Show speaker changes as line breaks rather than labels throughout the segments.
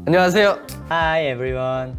안녕하세요.
Hi everyone.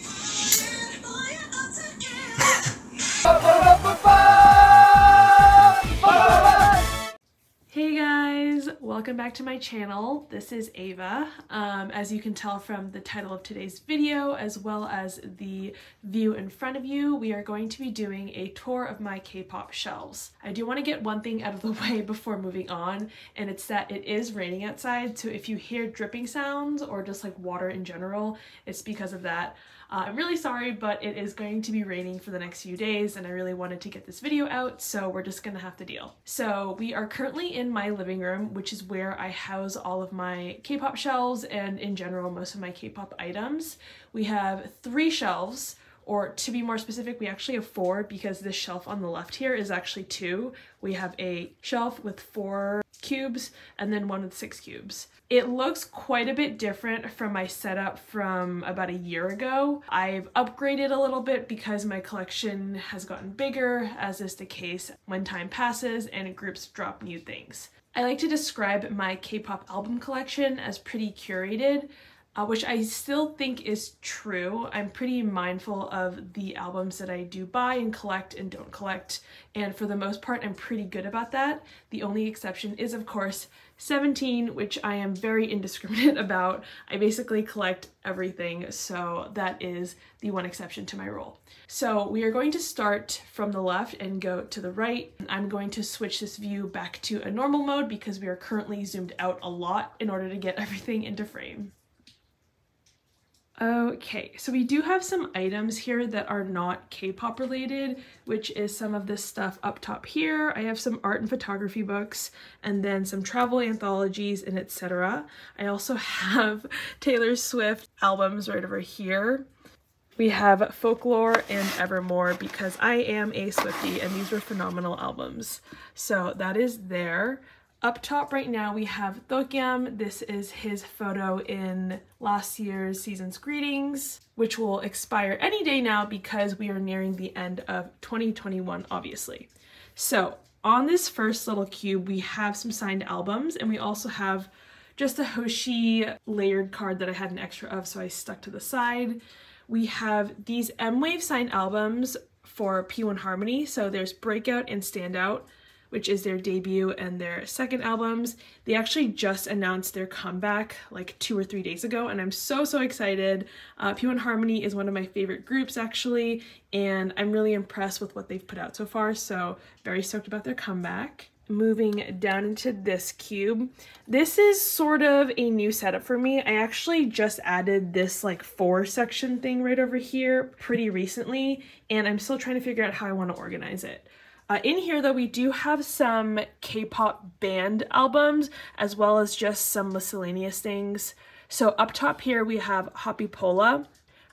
Hey guys, welcome back to my channel. This is Ava. As you can tell from the title of today's video, as well as the view in front of you, we are going to be doing a tour of my K-pop shelves. I do want to get one thing out of the way before moving on, and it's that it is raining outside, so if you hear dripping sounds or just like water in general, it's because of that. I'm really sorry, but it is going to be raining for the next few days and I really wanted to get this video out, so we're just gonna have to deal. So we are currently in my living room, which is where I house all of my K-pop shelves and in general most of my K-pop items. We have 3 shelves, or to be more specific, we actually have 4 because this shelf on the left here is actually 2. We have a shelf with 4 cubes and then one with 6 cubes. It looks quite a bit different from my setup from about a year ago. I've upgraded a little bit because my collection has gotten bigger, as is the case when time passes and groups drop new things. I like to describe my K-pop album collection as pretty curated, which I still think is true. I'm pretty mindful of the albums that I do buy and collect and don't collect, and for the most part I'm pretty good about that. The only exception is of course 17, which I am very indiscriminate about. I basically collect everything, so that is the one exception to my rule. So we are going to start from the left and go to the right. I'm going to switch this view back to a normal mode because we are currently zoomed out a lot in order to get everything into frame. Okay, so we do have some items here that are not K-pop related, which is some of this stuff up top here. I have some art and photography books and then some travel anthologies and etc. I also have Taylor Swift albums right over here. We have Folklore and Evermore because I am a Swiftie and these were phenomenal albums. So that is there. Up top right now we have Dokyeom. This is his photo in last year's season's greetings, which will expire any day now because we are nearing the end of 2021, obviously. So on this first little cube, we have some signed albums and we also have just a Hoshi layered card that I had an extra of, so I stuck to the side. We have these M-Wave signed albums for P1 Harmony. So there's Breakout and Standout, which is their debut and their second albums. They actually just announced their comeback like 2 or 3 days ago and I'm so excited. P1 Harmony is one of my favorite groups actually, and I'm really impressed with what they've put out so far, so very stoked about their comeback. Moving down into this cube. This is sort of a new setup for me. I actually just added this like 4-section thing right over here pretty recently, and I'm still trying to figure out how I want to organize it. In here though, we do have some K-pop band albums as well as just some miscellaneous things. So up top here we have Happypola.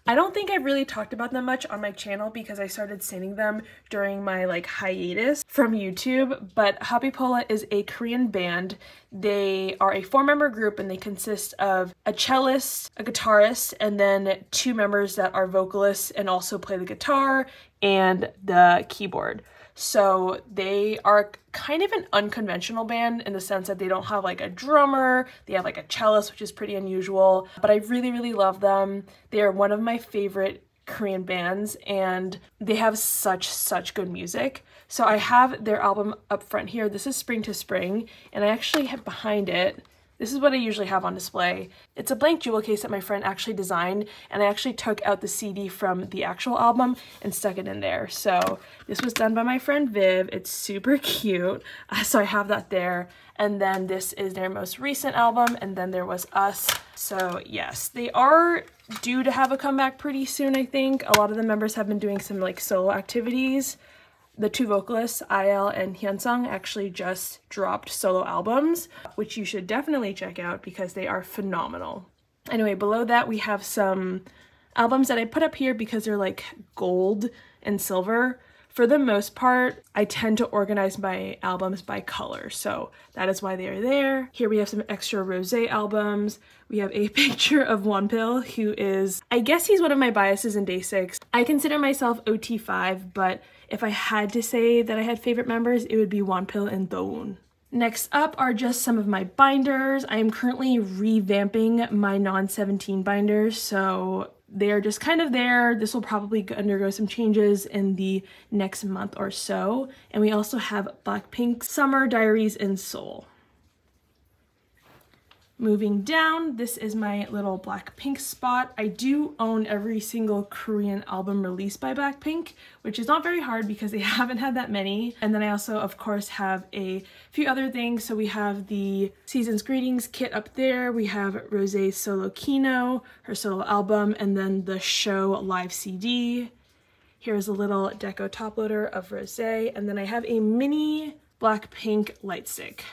I don't think I've really talked about them much on my channel because I started singing them during my like hiatus from YouTube, but Happypola is a Korean band. They are a 4-member group and they consist of a cellist, a guitarist, and then 2 members that are vocalists and also play the guitar and the keyboard. So they are kind of an unconventional band in the sense that they don't have like a drummer, they have like a cellist, which is pretty unusual, but I really love them. They are one of my favorite Korean bands and they have such good music. So I have their album up front here. This is Spring to Spring, and I actually have behind it, this is what I usually have on display. It's a blank jewel case that my friend actually designed, and I actually took out the CD from the actual album and stuck it in there. So this was done by my friend Viv. It's super cute. So I have that there. And then this is their most recent album, and then there was Us. So yes, they are due to have a comeback pretty soon, I think. A lot of the members have been doing some like solo activities. The 2 vocalists, IL and Hyunsung, actually just dropped solo albums, which you should definitely check out because they are phenomenal. Anyway, below that we have some albums that I put up here because they're like gold and silver. For the most part, I tend to organize my albums by color, so that is why they are there. Here we have some extra rosé albums. We have a picture of Wonpil, who is, I guess he's one of my biases in Day 6. I consider myself OT5, but if I had to say that I had favorite members, it would be Wonpil and Dowoon. Next up are just some of my binders. I am currently revamping my non-17 binders, so they're just kind of there. This will probably undergo some changes in the next month or so. And we also have Blackpink Summer Diaries in Seoul. Moving down, this is my little Blackpink spot. I do own every single Korean album released by Blackpink, which is not very hard because they haven't had that many. And then I also, of course, have a few other things. So we have the Season's Greetings kit up there. We have Rosé's solo Kino, her solo album, and then the show live CD. Here's a little deco top loader of Rosé. And then I have a mini Blackpink light stick.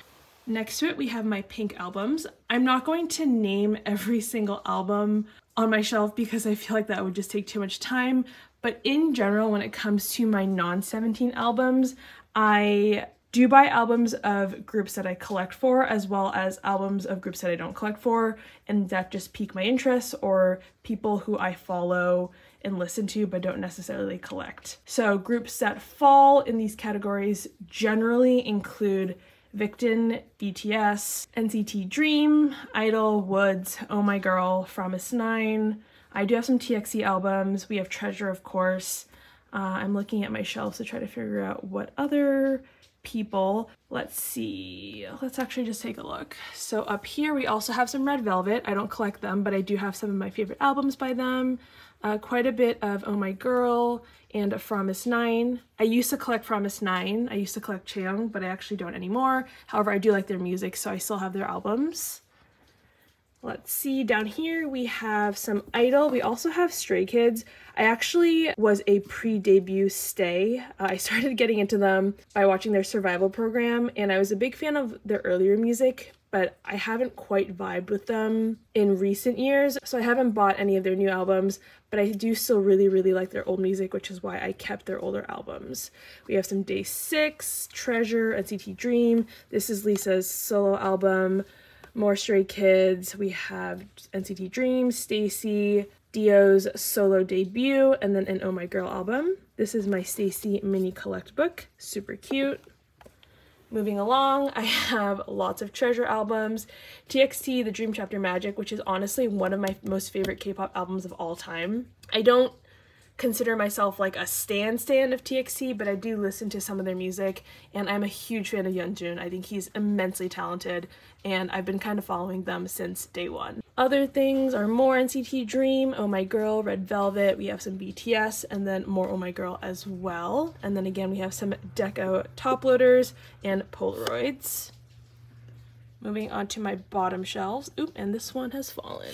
Next to it, we have my pink albums. I'm not going to name every single album on my shelf because I feel like that would just take too much time. But in general, when it comes to my non-17 albums, I do buy albums of groups that I collect for, as well as albums of groups that I don't collect for, and that just pique my interest, or people who I follow and listen to but don't necessarily collect. So groups that fall in these categories generally include Victon, BTS, NCT Dream, Idol, Woods, Oh My Girl, Fromis_9. I do have some TXT albums. We have Treasure, of course. I'm looking at my shelves to try to figure out what other people. Let's see. Let's actually just take a look. So up here we also have some Red Velvet. I don't collect them, but I do have some of my favorite albums by them. Quite a bit of Oh My Girl and Fromis_9. I used to collect Fromis_9. I used to collect Chaeyoung, but I actually don't anymore. However, I do like their music, so I still have their albums. Let's see, down here we have some Idol. We also have Stray Kids. I actually was a pre-debut stay. I started getting into them by watching their survival program, and I was a big fan of their earlier music, but I haven't quite vibed with them in recent years, so I haven't bought any of their new albums, but I do still really like their old music, which is why I kept their older albums. We have some Day 6, Treasure, NCT Dream. This is Lisa's solo album. More Stray Kids. We have NCT Dream, Stacy, Dio's solo debut, and then an Oh My Girl album. This is my Stacy mini collect book. Super cute. Moving along, I have lots of Treasure albums. TXT, The Dream Chapter Magic, which is honestly one of my most favorite K-pop albums of all time. I don't consider myself like a stan of TXT, but I do listen to some of their music, and I'm a huge fan of Yeonjun. I think he's immensely talented, and I've been kind of following them since day one. Other things are more NCT Dream, Oh My Girl, Red Velvet, we have some BTS, and then more Oh My Girl as well. And then again, we have some deco top loaders and Polaroids. Moving on to my bottom shelves. Oop, and this one has fallen.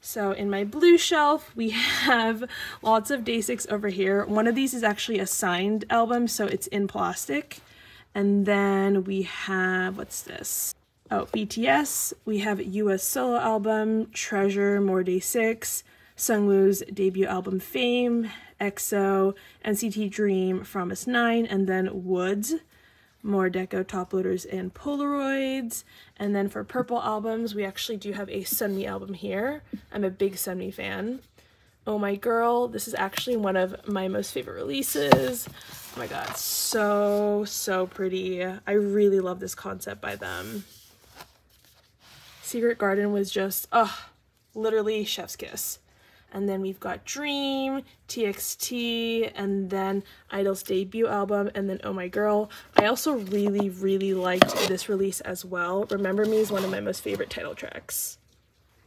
So in my blue shelf, we have lots of Day 6 over here. One of these is actually a signed album, so it's in plastic. And then we have, what's this? Oh, BTS. We have US solo album, Treasure, more Day 6, Sungwoo's debut album, Fame, EXO, NCT Dream, Fromis_9, and then Woods. More deco top loaders and Polaroids. And then for purple albums, we actually do have a Sunmi album here. I'm a big Sunmi fan. Oh My Girl, this is actually one of my most favorite releases. Oh my god, so pretty. I really love this concept by them. Secret Garden was just, literally chef's kiss. And then we've got Dream, TXT, and then Idol's debut album, and then Oh My Girl. I also really liked this release as well. Remember Me is one of my most favorite title tracks.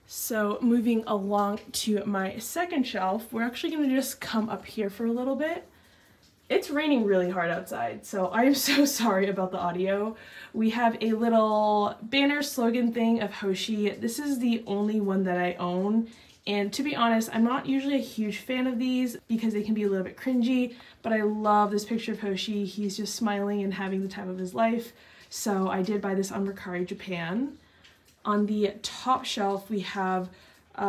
So moving along to my second shelf, we're actually going to just come up here for a little bit. It's raining really hard outside, so I am so sorry about the audio. We have a little banner slogan thing of Hoshi. This is the only one that I own. And to be honest, I'm not usually a huge fan of these because they can be a little bit cringy, but I love this picture of Hoshi. He's just smiling and having the time of his life. So I did buy this on Mercari Japan. On the top shelf, we have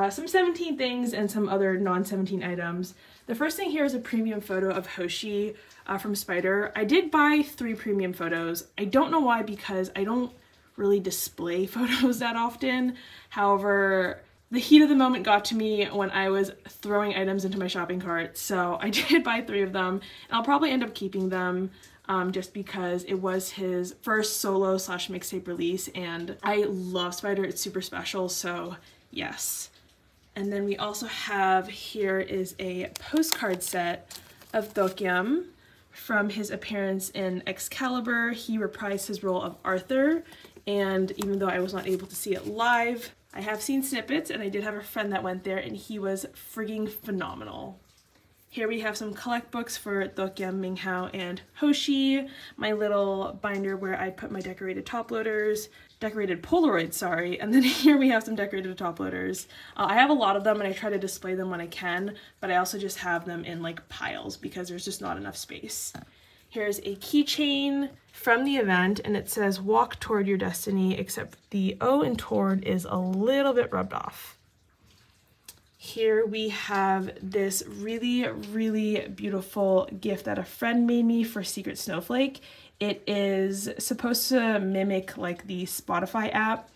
some 17 things and some other non-17 items. The first thing here is a premium photo of Hoshi from Spider. I did buy 3 premium photos. I don't know why, because I don't really display photos that often. However, the heat of the moment got to me when I was throwing items into my shopping cart, so I did buy 3 of them, and I'll probably end up keeping them. just because it was his first solo slash mixtape release, and I love Spider. It's super special, so yes. And then we also have, here is a postcard set of Dokyeom from his appearance in Excalibur. He reprised his role of Arthur, and even though I was not able to see it live, I have seen snippets, and I did have a friend that went there, and he was frigging phenomenal. Here we have some collect books for Dokyeom, Minghao, and Hoshi, my little binder where I put my decorated top loaders, decorated Polaroids, sorry, and then here we have some decorated top loaders. I have a lot of them and I try to display them when I can, but I also just have them in like piles because there's just not enough space. Here's a keychain from the event, and it says walk toward your destiny, except the O in toward is a little bit rubbed off. Here we have this really, really beautiful gift that a friend made me for Secret Snowflake. It is supposed to mimic like the Spotify app,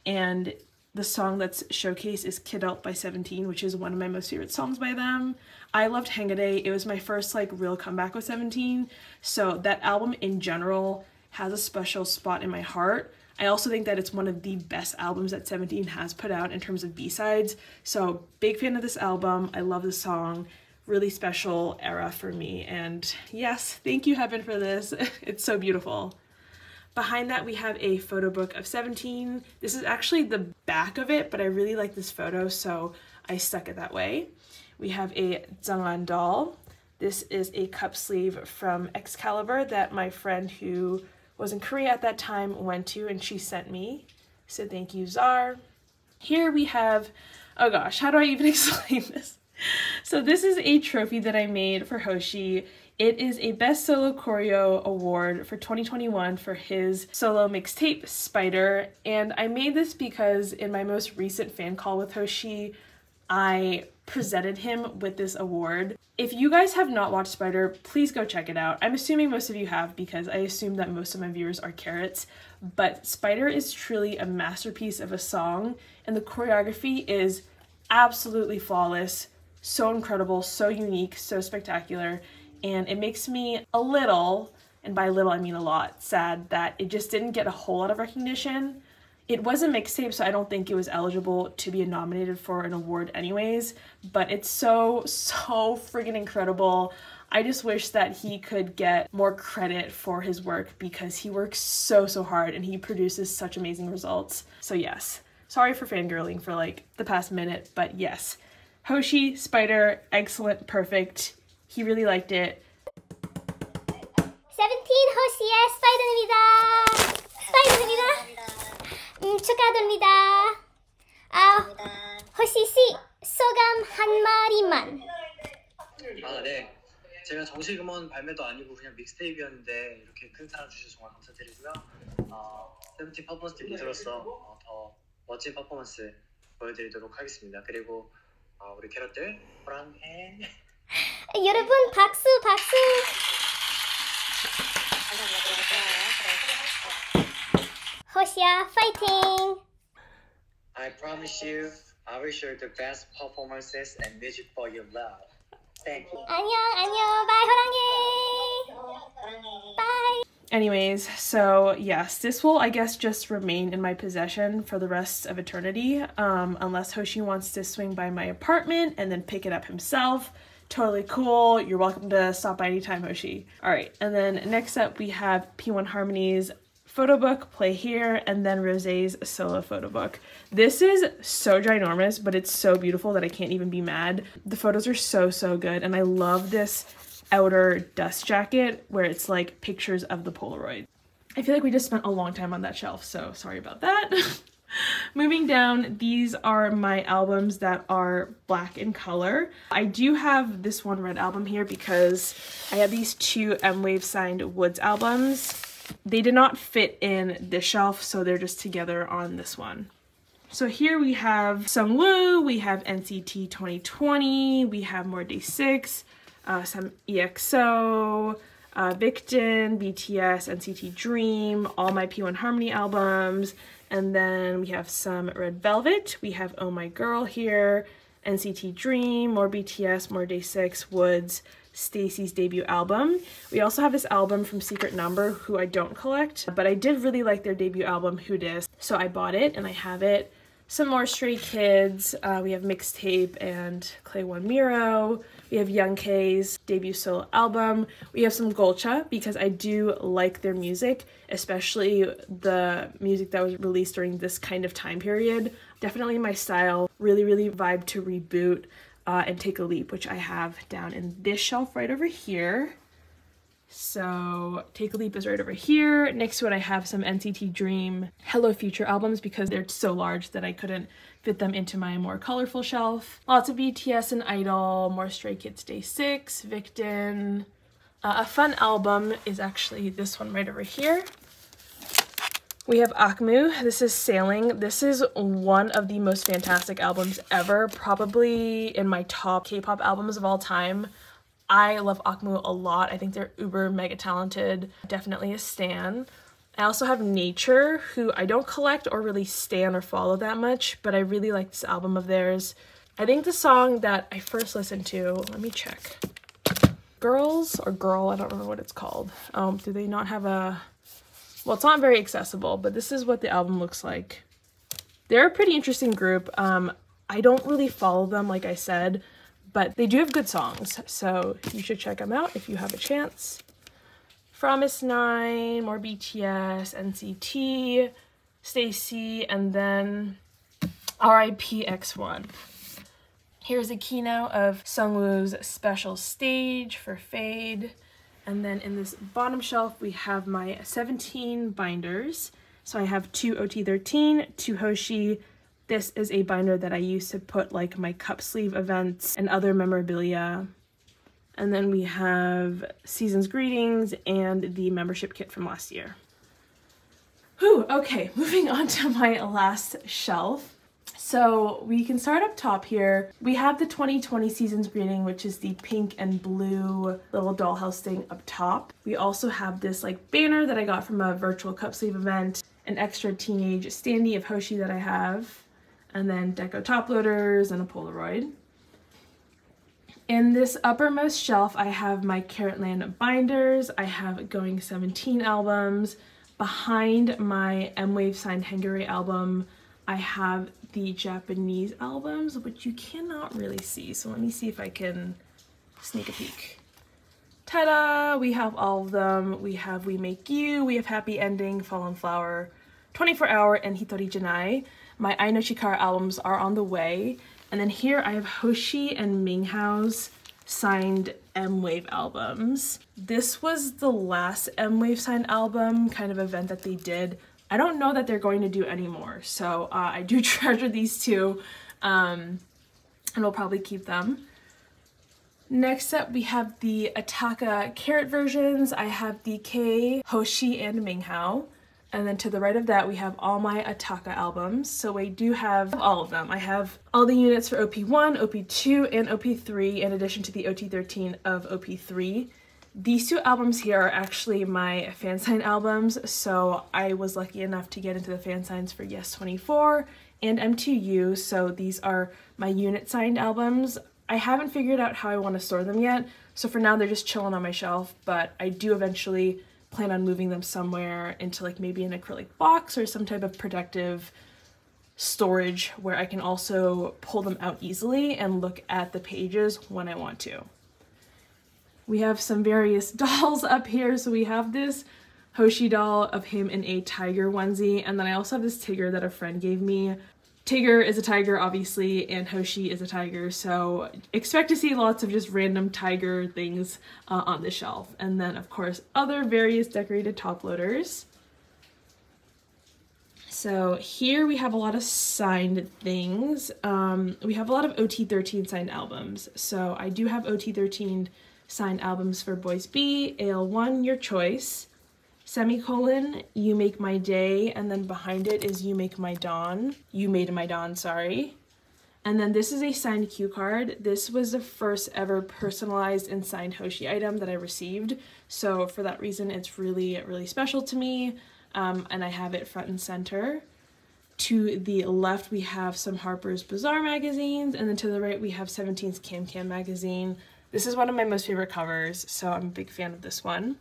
and the song that's showcased is Kid Out by 17, which is one of my most favorite songs by them. I loved Hangade. It was my first like real comeback with 17, so that album in general has a special spot in my heart. I also think that it's one of the best albums that 17 has put out in terms of B-sides, so big fan of this album. I love the song. Really special era for me, and yes, thank you Heaven for this. It's so beautiful. Behind that we have a photo book of 17. This is actually the back of it, but I really like this photo, so I stuck it that way. We have a Zanglan doll. This is a cup sleeve from Excalibur that my friend who was in Korea at that time went to, and she sent me, so thank you, Czar. Here we have, oh gosh, how do I even explain this? So this is a trophy that I made for Hoshi. It is a Best Solo Choreo Award for 2021 for his solo mixtape, Spider, and I made this because in my most recent fan call with Hoshi, I presented him with this award. If you guys have not watched Spider, please go check it out. I'm assuming most of you have because I assume that most of my viewers are carats, but Spider is truly a masterpiece of a song, and the choreography is absolutely flawless, so incredible, so unique, so spectacular, and it makes me a little, and by little I mean a lot, sad that it just didn't get a whole lot of recognition. It was a mixtape, so I don't think it was eligible to be nominated for an award anyways, but it's so friggin' incredible. I just wish that he could get more credit for his work because he works so hard and he produces such amazing results. So yes, sorry for fangirling for like the past minute, but yes. Hoshi, Spider, excellent, perfect. He really liked it.
17 호시의 스파이더입니다. 스파이더입니다. 축하드립니다. 호시 씨 소감 한 마디만.
네. 제가 정식 음원 발매도 아니고 그냥 믹스테이프였는데 이렇게 큰 사랑 주셔서 정말 감사드리고요. 세븐틴 퍼포먼스 리더로서 더 멋진 퍼포먼스 보여드리도록 하겠습니다. 그리고 우리 캐럿들 사랑해.
여러분 박수 박수. 호시야 파이팅.
I promise you, I will show the best performances and music for your love. Thank you.
안녕 안녕 bye 호랑이. Bye.
Anyways, so yes, this will I guess just remain in my possession for the rest of eternity, unless Hoshi wants to swing by my apartment and then pick it up himself. Totally cool. You're welcome to stop by anytime, Hoshi. All right, and then next up we have P1 Harmony's photo book, Play Here, and then Rosé's solo photo book. This is so ginormous, but it's so beautiful that I can't even be mad. The photos are so good, and I love this outer dust jacket where it's like pictures of the Polaroid. I feel like we just spent a long time on that shelf, so sorry about that. Moving down, these are my albums that are black in color. I do have this one red album here because I have these two M-Wave signed Woods albums. They did not fit in this shelf, so they're just together on this one. So here we have Sungwoo, we have NCT 2020, we have More Day 6, some EXO, Victon, BTS, NCT Dream, all my P1 Harmony albums, and then we have some Red Velvet, we have Oh My Girl here, NCT Dream, more BTS, more Day 6, Woods, Stacy's debut album. We also have this album from Secret Number, who I don't collect, but I did really like their debut album, Who Dis, so I bought it and I have it. Some more Stray Kids, we have Mixtape and Clay One Miro. We have Young K's debut solo album. We have some Golcha because I do like their music, especially the music that was released during this kind of time period. Definitely my style. Really vibe to Reboot and Take a Leap, which I have down in this shelf right over here. So Take a Leap is right over here. Next to it I have some NCT Dream Hello Future albums because they're so large that I couldn't fit them into my more colorful shelf. Lots of BTS and Idol, more Stray Kids Day 6, Victon. A fun album is actually this one right over here. We have Akmu. This is Sailing. This is one of the most fantastic albums ever, probably in my top K-pop albums of all time. I love Akmu a lot. I think they're uber mega talented. Definitely a stan. I also have Nature, who I don't collect or really stan or follow that much, but I really like this album of theirs. I think the song that I first listened to, let me check. Girls or Girl, I don't remember what it's called. Do they not have a... Well, it's not very accessible, but this is what the album looks like. They're a pretty interesting group. I don't really follow them, like I said, but they do have good songs, so you should check them out if you have a chance. Promise 9, more BTS, NCT, Stacy, and then RIP X1. Here's a keynote of Sungwoo's special stage for Fade. And then in this bottom shelf, we have my 17 binders. So I have 2 OT13, 2 Hoshi. This is a binder that I use to put like my cup sleeve events and other memorabilia. And then we have Season's Greetings and the membership kit from last year. Whew, okay, moving on to my last shelf. So we can start up top here. We have the 2020 Season's Greeting, which is the pink and blue little dollhouse thing up top. We also have this like banner that I got from a virtual cup sleeve event, an extra teenage standee of Hoshi that I have, and then deco top loaders and a Polaroid. In this uppermost shelf, I have my Caratland binders. I have Going 17 albums. Behind my M-Wave signed Hengare album, I have the Japanese albums, which you cannot really see. So let me see if I can sneak a peek. Ta-da! We have all of them. We have We Make You, we have Happy Ending, Fallen Flower, 24 Hour, and Hitori Janai. My I No Chikara albums are on the way. And then here I have Hoshi and Minghao's signed M-Wave albums. This was the last M-Wave signed album kind of event that they did. I don't know that they're going to do anymore, so I do treasure these two, and we'll probably keep them. Next up, we have the Ataka Carat versions. I have the K, Hoshi, and Minghao. And then to the right of that, we have all my Ataka albums. So we do have all of them. I have all the units for OP1, OP2, and OP3, in addition to the OT13 of OP3. These two albums here are actually my fan sign albums, so I was lucky enough to get into the fan signs for Yes24 and M2U, so these are my unit signed albums. I haven't figured out how I want to store them yet, so for now they're just chilling on my shelf, but I do eventually plan on moving them somewhere into like maybe an acrylic box or some type of protective storage where I can also pull them out easily and look at the pages when I want to. We have some various dolls up here. So we have this Hoshi doll of him in a tiger onesie, and then I also have this Tigger that a friend gave me. Tigger is a tiger, obviously, and Hoshi is a tiger, so expect to see lots of just random tiger things on the shelf. And then, of course, other various decorated top loaders. So here we have a lot of signed things. We have a lot of OT13 signed albums. So I do have OT13 signed albums for Boys B, AL1, Your Choice, semicolon, You Make My Day, and then behind it is You Make My Dawn. You Made My Dawn, sorry. And then this is a signed cue card. This was the first ever personalized and signed Hoshi item that I received. So for that reason, it's really, really special to me. And I have it front and center. To the left, we have some Harper's Bazaar magazines, and then to the right, we have 17's Cam Cam magazine. This is one of my most favorite covers, so I'm a big fan of this one.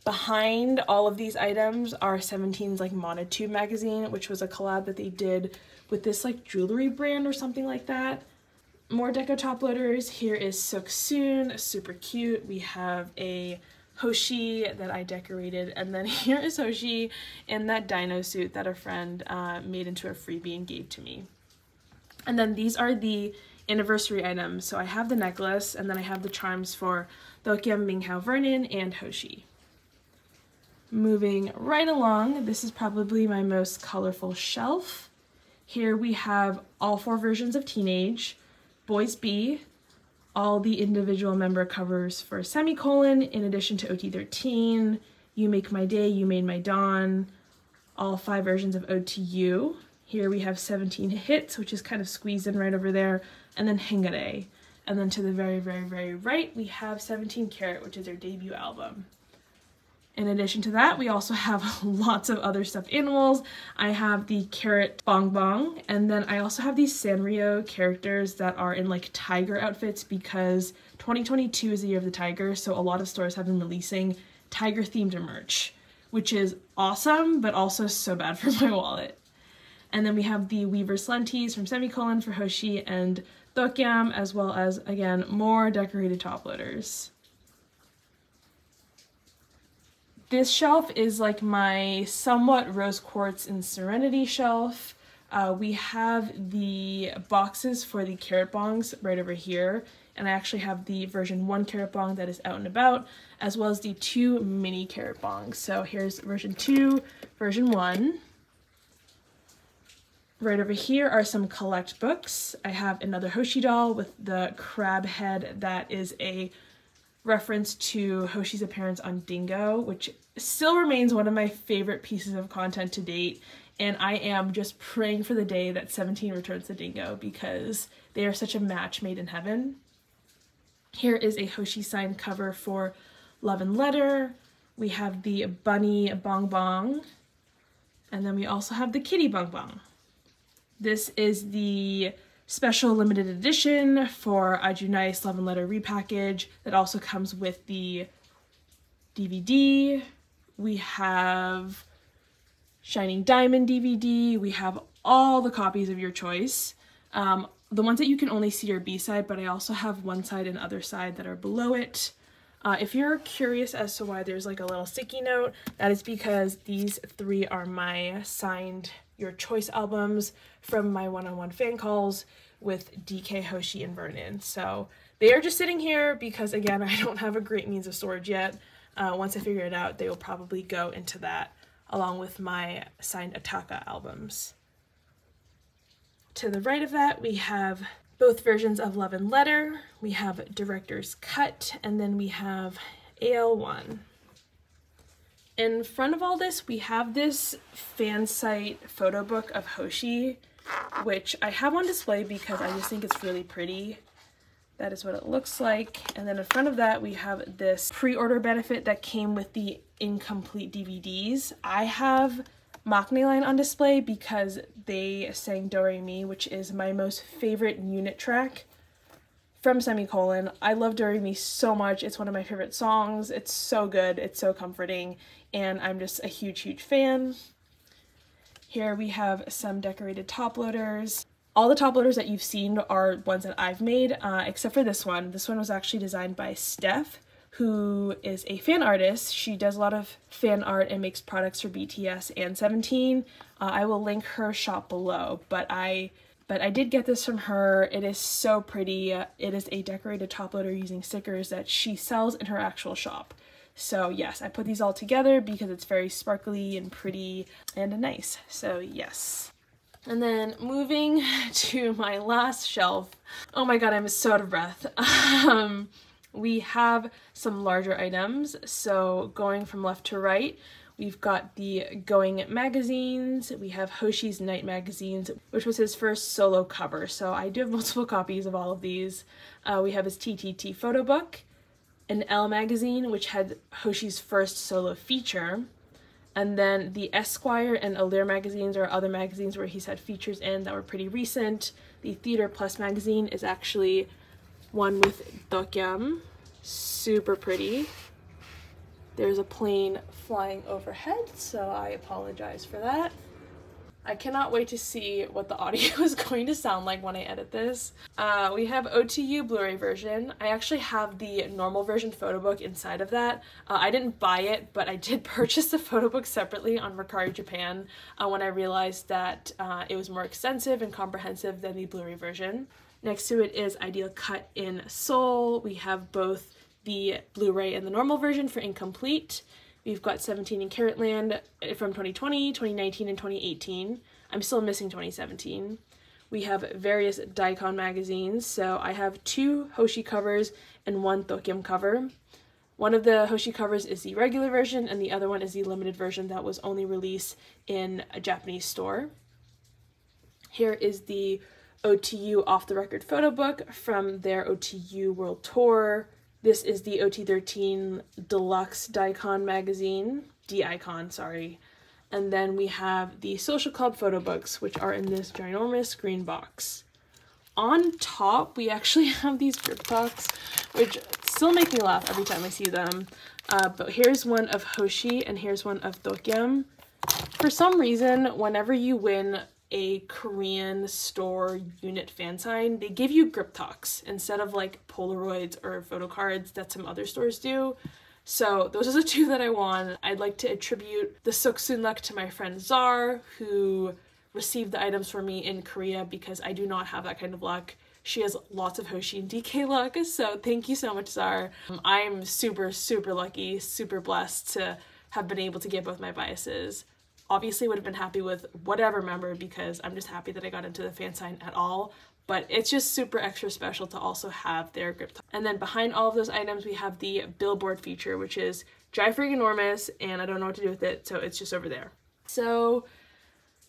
Behind all of these items are 17's like Monotube magazine, which was a collab that they did with this like jewelry brand or something like that. More deco top loaders. Here is Suksoon, super cute. We have a Hoshi that I decorated, and then here is Hoshi in that dino suit that a friend made into a freebie and gave to me. And then these are the anniversary items. So I have the necklace, and then I have the charms for Dokyam, Minghao, Vernon, and Hoshi. Moving right along, this is probably my most colorful shelf. Here we have all 4 versions of Teenage, Boys B, all the individual member covers for Semicolon, in addition to OT13, You Make My Day, You Made My Dawn, all 5 versions of Ode to You. Here we have 17 Hits, which is kind of squeezed in right over there, and then Hengare. And then to the very, very, very right, we have 17 Carat, which is their debut album. In addition to that, we also have lots of other stuffed animals. I have the Carat Bong Bong, and then I also have these Sanrio characters that are in like tiger outfits because 2022 is the year of the tiger, so a lot of stores have been releasing tiger-themed merch, which is awesome, but also so bad for my wallet. And then we have the Weaver's Lenties from Semicolon for Hoshi and Dokyam, as well as, again, more decorated top loaders. This shelf is like my somewhat rose quartz and serenity shelf. We have the boxes for the carat bongs right over here, and I actually have the version 1 carat bong that is out and about, as well as the 2 mini carat bongs. So here's version 2, version 1. Right over here are some collect books. I have another Hoshi doll with the crab head that is a reference to Hoshi's appearance on Dingo, which still remains one of my favorite pieces of content to date, and I am just praying for the day that 17 returns to Dingo because they are such a match made in heaven. Here is a Hoshi signed cover for Love and Letter. We have the bunny Bong Bong, and then we also have the kitty Bong Bong. This is the special limited edition for Nice Love and Letter repackage that also comes with the DVD. We have Shining Diamond DVD. We have all the copies of your choice. The ones that you can only see are B-side, but I also have one side and other side that are below it. If you're curious as to why there's like a little sticky note, that is because these 3 are my signed Your Choice albums from my one-on-one fan calls with DK, Hoshi, and Vernon. So they are just sitting here because, again, I don't have a great means of storage yet. Once I figure it out, they will probably go into that along with my signed Ataka albums. To the right of that, we have both versions of Love and Letter. We have Director's Cut, and then we have AL1. In front of all this, we have this fan site photo book of Hoshi, which I have on display because I just think it's really pretty. That is what it looks like. And then in front of that, we have this pre-order benefit that came with the incomplete DVDs. I have Maknae Line on display because they sang Do Re Mi, which is my most favorite unit track from Semicolon. I love Do Re Mi so much. It's one of my favorite songs. It's so good. It's so comforting. And I'm just a huge, huge fan. Here we have some decorated top loaders. All the top loaders that you've seen are ones that I've made, except for this one. This one was actually designed by Steph, who is a fan artist. She does a lot of fan art and makes products for BTS and 17. I will link her shop below, but I did get this from her. It is so pretty. It is a decorated top loader using stickers that she sells in her actual shop. So yes, I put these all together because it's very sparkly and pretty and nice. So yes. And then moving to my last shelf. Oh my god, I'm so out of breath. We have some larger items. So going from left to right, we've got the Going magazines. We have Hoshi's Night magazines, which was his first solo cover. So I do have multiple copies of all of these. We have his TTT photo book, an L magazine, which had Hoshi's first solo feature, And then the Esquire and Allure magazines are other magazines where he's had features in that were pretty recent. The Theater Plus magazine is actually one with Dokyeom. Super pretty. There's a plane flying overhead, so I apologize for that. I cannot wait to see what the audio is going to sound like when I edit this. We have OTU Blu-ray version. I actually have the normal version photo book inside of that. I didn't buy it, but I did purchase the photo book separately on Mercari Japan when I realized that it was more extensive and comprehensive than the Blu-ray version. Next to it is Ideal Cut in Seoul. We have both the Blu-ray and the normal version for incomplete. We've got 17 in Carat Land from 2020, 2019, and 2018. I'm still missing 2017. We have various daikon magazines, so I have 2 Hoshi covers and 1 Dokyeom cover. One of the Hoshi covers is the regular version, and the other one is the limited version that was only released in a Japanese store. Here is the OTU Off the Record photo book from their OTU World Tour. This is the OT13 Deluxe Daikon magazine, D-Icon, sorry. And then we have the Social Club photo books, which are in this ginormous green box. On top, we actually have these grip talks, which still make me laugh every time I see them. But here's one of Hoshi, and here's one of Dokyeom. For some reason, whenever you win a Korean store unit fan sign, they give you grip talks instead of like Polaroids or photo cards that some other stores do. So those are the 2 that I won. I'd like to attribute the Soksun luck to my friend Zar, who received the items for me in Korea, because I do not have that kind of luck. She has lots of Hoshi and DK luck, so thank you so much, Zar. I'm super, super lucky, super blessed to have been able to get both my biases. Obviously would have been happy with whatever member, because I'm just happy that I got into the fan sign at all, but it's just super extra special to also have their grip talk. And then behind all of those items, we have the billboard feature, which is dry-freaking enormous, and I don't know what to do with it, so it's just over there. So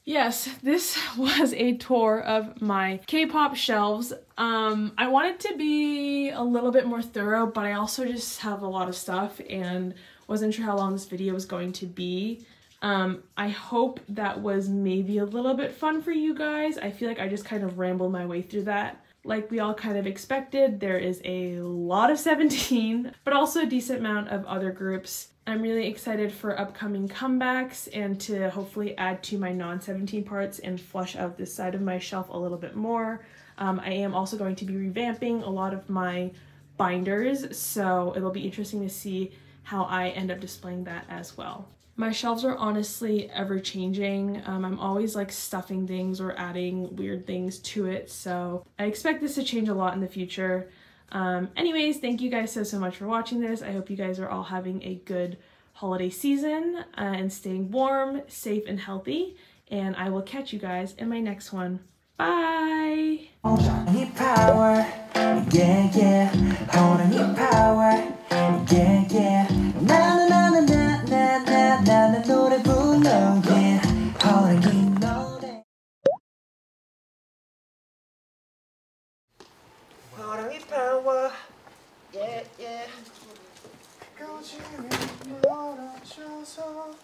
yes, this was a tour of my K-pop shelves. I wanted to be a little bit more thorough, but I also just have a lot of stuff and wasn't sure how long this video was going to be. I hope that was maybe a little bit fun for you guys. I feel like I just kind of rambled my way through that. Like we all kind of expected, there is a lot of 17, but also a decent amount of other groups. I'm really excited for upcoming comebacks and to hopefully add to my non-17 parts and flush out this side of my shelf a little bit more. I am also going to be revamping a lot of my binders, so it'll be interesting to see how I end up displaying that as well. My shelves are honestly ever changing. I'm always like stuffing things or adding weird things to it, so I expect this to change a lot in the future. Anyways, thank you guys so much for watching this. I hope you guys are all having a good holiday season and staying warm, safe, and healthy, and I will catch you guys in my next one. Bye!
Hold on your power, yeah, yeah. Hold on your power, yeah, yeah. Na na na na na na na na na 노래 불러, yeah. Hold on your 노래. Hold on your power, yeah, yeah. 꺼지면 멀어져서